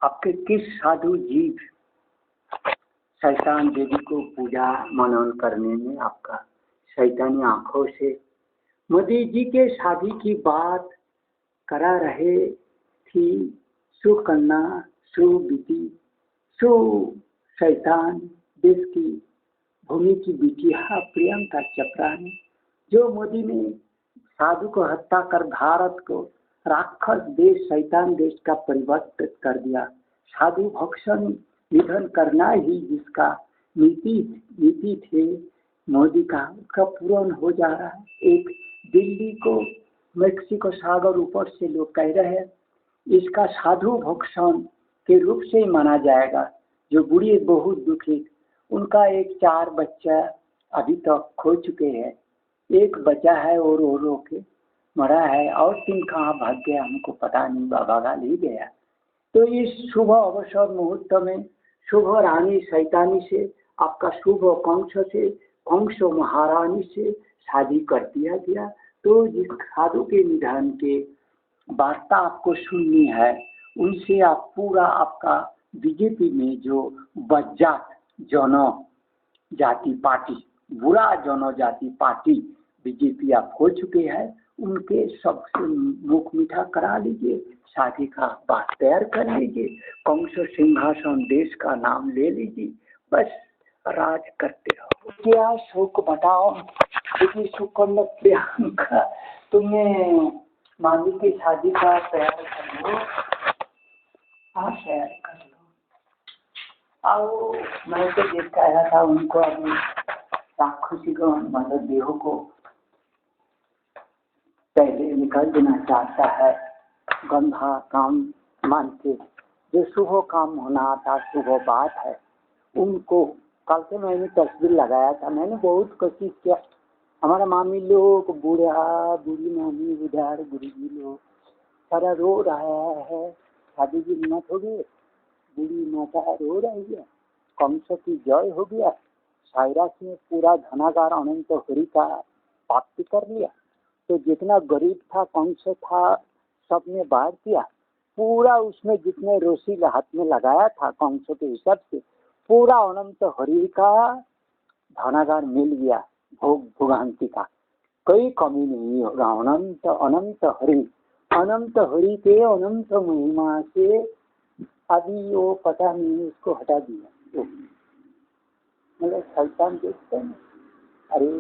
आपके किस साधु जीव शैतान देवी को पूजा मनन करने में आपका शैतानी आंखों से मोदी जी के शादी की बात करा रहे थी। सुकन्या सुबीती सु शैतान देश की भूमि की बिटिया प्रियंका चोपड़ा ने, जो मोदी ने साधु को हत्या कर भारत को राक्षस देश शैतान देश का परिवर्तित कर दिया। साधु भक्षण निधन करना ही जिसका नीति थे मोदी का, उसका पूर्ण हो जा रहा है। एक दिल्ली को मेक्सिको सागर ऊपर से लोग कह रहे हैं इसका साधु भक्षण के रूप से ही माना जाएगा। जो बूढ़ी बहुत दुखी, उनका एक 4 बच्चा अभी तक खो चुके हैं, एक बच्चा है और रो के मरा है, और 3 कहाँ भाग गया हमको पता नहीं, बाबा गाल ही गया। तो इस शुभ अवसर मुहूर्त में शुभ रानी शैतानी से आपका शुभ कंस से कंस महारानी से शादी कर दिया गया। तो जिस साधु के निधन के वार्ता आपको सुननी है, उनसे आप पूरा आपका बीजेपी में जो बज्जात जनजाति पार्टी, बुरा जनजाति पार्टी बीजेपी आप हो चुके हैं, उनके सबसे मुख मीठा करा लीजिए, शादी का बात तैयार कर लीजिए, कंस सिंहासन देश का नाम ले लीजिए, बस राज करते रहो। क्या शोक बताओ क्योंकि सुकन्या प्रियंका तुमने मामी की शादी का तैयार कर लो। हाँ तैयार कर लो। आओ मैं तो देख के आया था उनको, अभी राक्षसी को मतलब देहो को पहले निकाल देना चाहता है। गंधा काम मान के जो शुभ काम होना था, शुभ बात है, उनको कल से मैंने तस्वीर लगाया था। मैंने बहुत कोशिश किया, हमारा मामी लोग बूढ़ा बूढ़ी मामी बुढ़ार गुरुजी लोग सारा रो रहा है, शादी की हिम्मत हो गई, बूढ़ी माता रो रही है, कंस की जय हो गया, साइरास ने पूरा धनागार अनंत हरि का प्राप्ति कर लिया। तो जितना गरीब था कंस था सबने बांट दिया, पूरा उसमें जितने रोशी हाथ में लगाया था कंस के हिसाब से पूरा अनंत हरि का धनागार मिल गया, भोग भोगांति का कोई कमी नहीं होगा। अनंत अनंत हरि के अनंत महिमा से अभी वो पता नहीं उसको हटा दिया। मतलब शैतान देखते हैं, अरे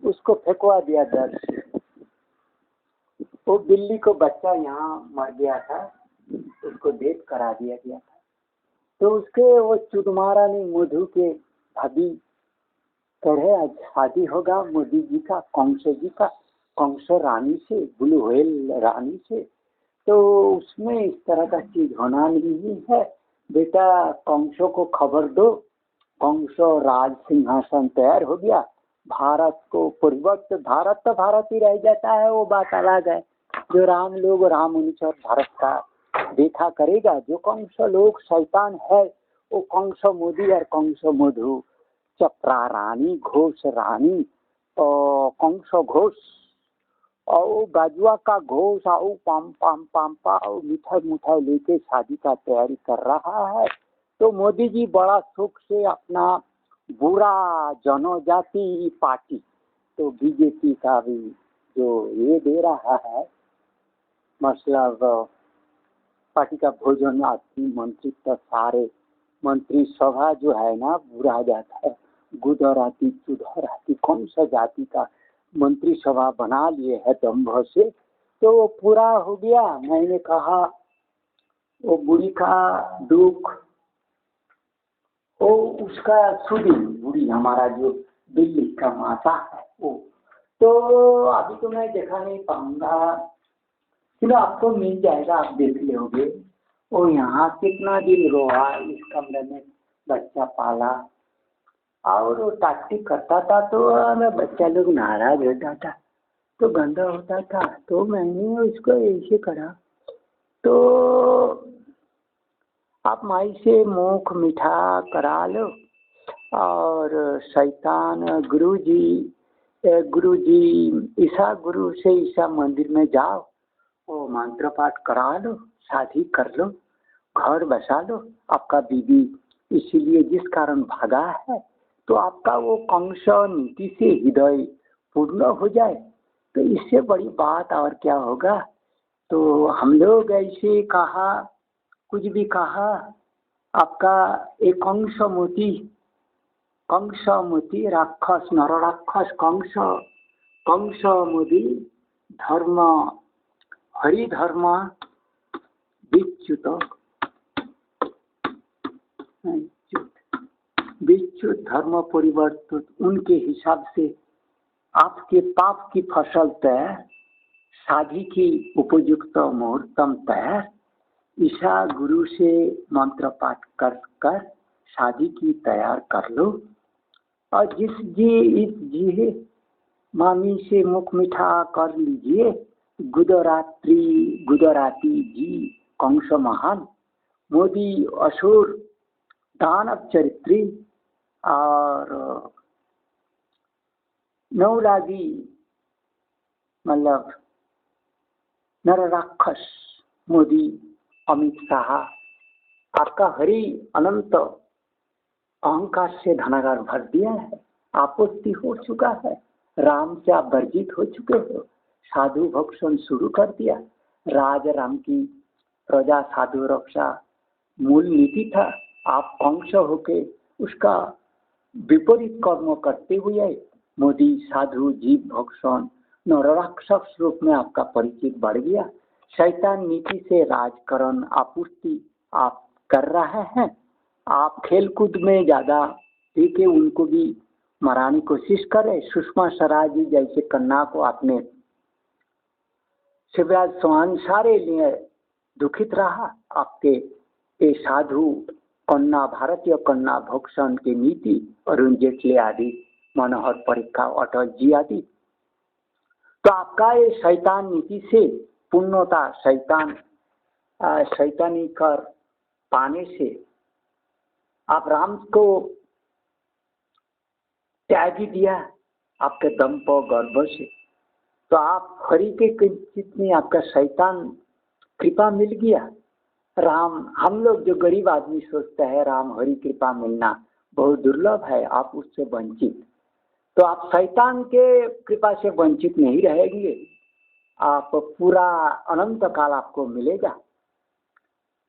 उसको फेंकवा दिया दर से। वो बिल्ली को बच्चा यहाँ मर गया था, उसको डेथ करा दिया गया था। तो उसके वो चुदमारा ने मधु के भाभी कहे आज शादी होगा मोदी जी का कंस जी का, कंस रानी से, ब्लू व्हेल रानी से। तो उसमें इस तरह का चीज होना नहीं है बेटा, कंसों को खबर दो, कंस राज सिंहासन तैयार हो गया, भारत को परिवर्तित, भारत तो भारत ही रह जाता है, वो बात अलग है। जो राम लोग राम अनुसार भारत का देखा करेगा, जो कंस लोग शैतान है वो कंस मोदी और कंस मधु चोपड़ा रानी घोष रानी और कंस घोष और बाजुआ का घोष और पाम पाम पाम पा और मिठाई लेके शादी का तैयारी कर रहा है। तो मोदी जी बड़ा सुख से अपना बुरा जनजाति पार्टी तो बीजेपी का भी जो ये दे रहा है, मतलब पार्टी का भोजन आदमी मंत्री तो सारे मंत्री सभा जो है ना बुरा जाता है, गुदराती चुधराती कौन सा जाति का मंत्री सभा बना लिए है दम्भ से। तो वो पूरा हो गया। मैंने कहा वो बुढ़ी का दुख, वो उसका सुधी बुढ़ी हमारा जो दिल्ली का माता है वो, तो अभी तो मैं देखा नहीं पाऊंगा, फिर आपको मिल जाएगा, आप देख लोगे। वो यहाँ कितना दिन रोआ, इस कमरे में बच्चा पाला और वो टाटी करता था तो मैं बच्चा लोग नाराज होता था तो गंदा होता था, तो मैंने उसको ऐसे करा। तो आप माई से मुख मीठा करा लो और शैतान गुरुजी गुरु जी ईसा गुरु से ईसा मंदिर में जाओ, वो मंत्र पाठ करा लो, शादी कर लो, घर बसा लो, आपका बीवी इसीलिए जिस कारण भागा है तो आपका वो कंस नीति से हृदय पूर्ण हो जाए, तो इससे बड़ी बात और क्या होगा। तो हम लोग ऐसे कहा, कुछ भी कहा, आपका एक कंस मोती राक्षस नर राक्षस कंस मोदी धर्म हरि धर्म विच्युत धर्म परिवर्तित, उनके हिसाब से आपके पाप की फसल तैयार, शादी की उपयुक्त मुहूर्तम तैयार, ईसा गुरु से मंत्र पाठ कर शादी की तैयार कर लो। और जी मामी से मुख मीठा कर लीजिए, गुजराती जी कंस महान, मोदी असुर दानव चरित्री, और नौलागी मतलब नर राक्षस मोदी अमित शाह, आपका हरि अनंत अहंकार से धनागार भर दिया है, आपूर्ति हो चुका है, राम से आप वर्जित हो चुके हो, साधु भक्षण शुरू कर दिया, राज राम की प्रजा साधु रक्षा मूल नीति था, आप कंस होके उसका विपरीत कर्म करते हुए मोदी साधु जीव भक्षण नरराक्षस रूप में आपका परिचित बढ़ गया, शैतान नीति से राजकरण आपूर्ति आप कर रहे हैं, आप खेलकूद में ज्यादा ठीक है, उनको भी मराने की कोशिश करे, सुषमा स्वराज जी जैसे कन्या को आपने, शिवराज चौहान सारे लिए दुखित रहा, आपके ये साधु कन्या भारतीय कन्या भक्षण की नीति, अरुण जेटली आदि, मनोहर पर्रिकर, अटल जी आदि, तो आपका ये शैतान नीति से पूर्णता शैतानी कर पाने से आप राम को त्याग ही दिया आपके दम पर गर्व से, तो आप हरि के चित्त में आपका शैतान कृपा मिल गया। राम, हम लोग जो गरीब आदमी सोचते हैं राम हरि कृपा मिलना बहुत दुर्लभ है, आप उससे वंचित, तो आप शैतान के कृपा से वंचित नहीं रहेंगे, आप पूरा अनंत काल आपको मिलेगा।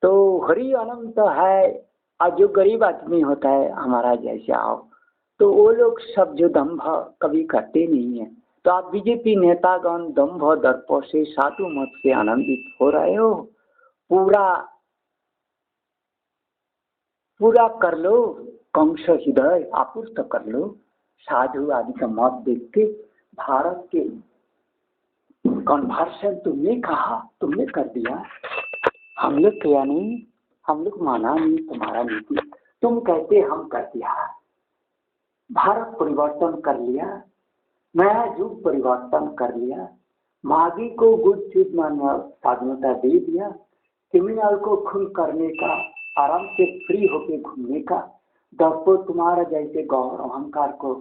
तो हरि अनंत है, और जो गरीब आदमी होता है हमारा जैसे आओ, तो वो लोग सब जो दंभ कभी करते नहीं है, तो आप बीजेपी नेतागण दंभ दर्प से साधु मत से आनंदित हो रहे हो, पूरा कर लो, कंस हृदय आपूर्त कर लो, साधु आदि का मत देख के भारत के कन्वर्शन तुमने कर दिया, हम लोग किया नहीं, हम लोग माना नहीं तुम्हारा नीति, तुम कहते हम कर दिया, भारत परिवर्तन कर लिया, नया युग परिवर्तन कर लिया, मागी को गुड चीज स्वाधीनता दे दिया, क्रिमिनल को खून करने का, आराम से फ्री होके घूमने का, दर्पो तुम्हारा जैसे गौर अहंकार को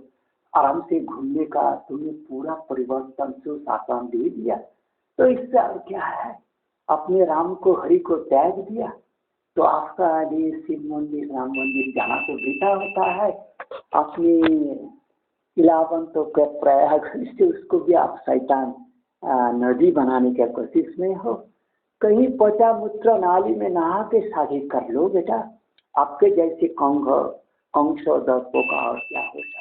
आराम से घूमने का तुमने पूरा परिवर्तन सुशासन दे दिया, तो इससे और क्या है, अपने राम को हरि को त्याग दिया, तो आपका आदि शिव मंदिर राम मंदिर जाना तो बेटा होता है, अपने इलावंतों के प्रयाग से उसको भी आप शैतान नदी बनाने की कोशिश में हो, कहीं पचा मूत्र नाली में नहा के शादी कर लो बेटा, आपके जैसे कंस दर्पों का और क्या हो सकता।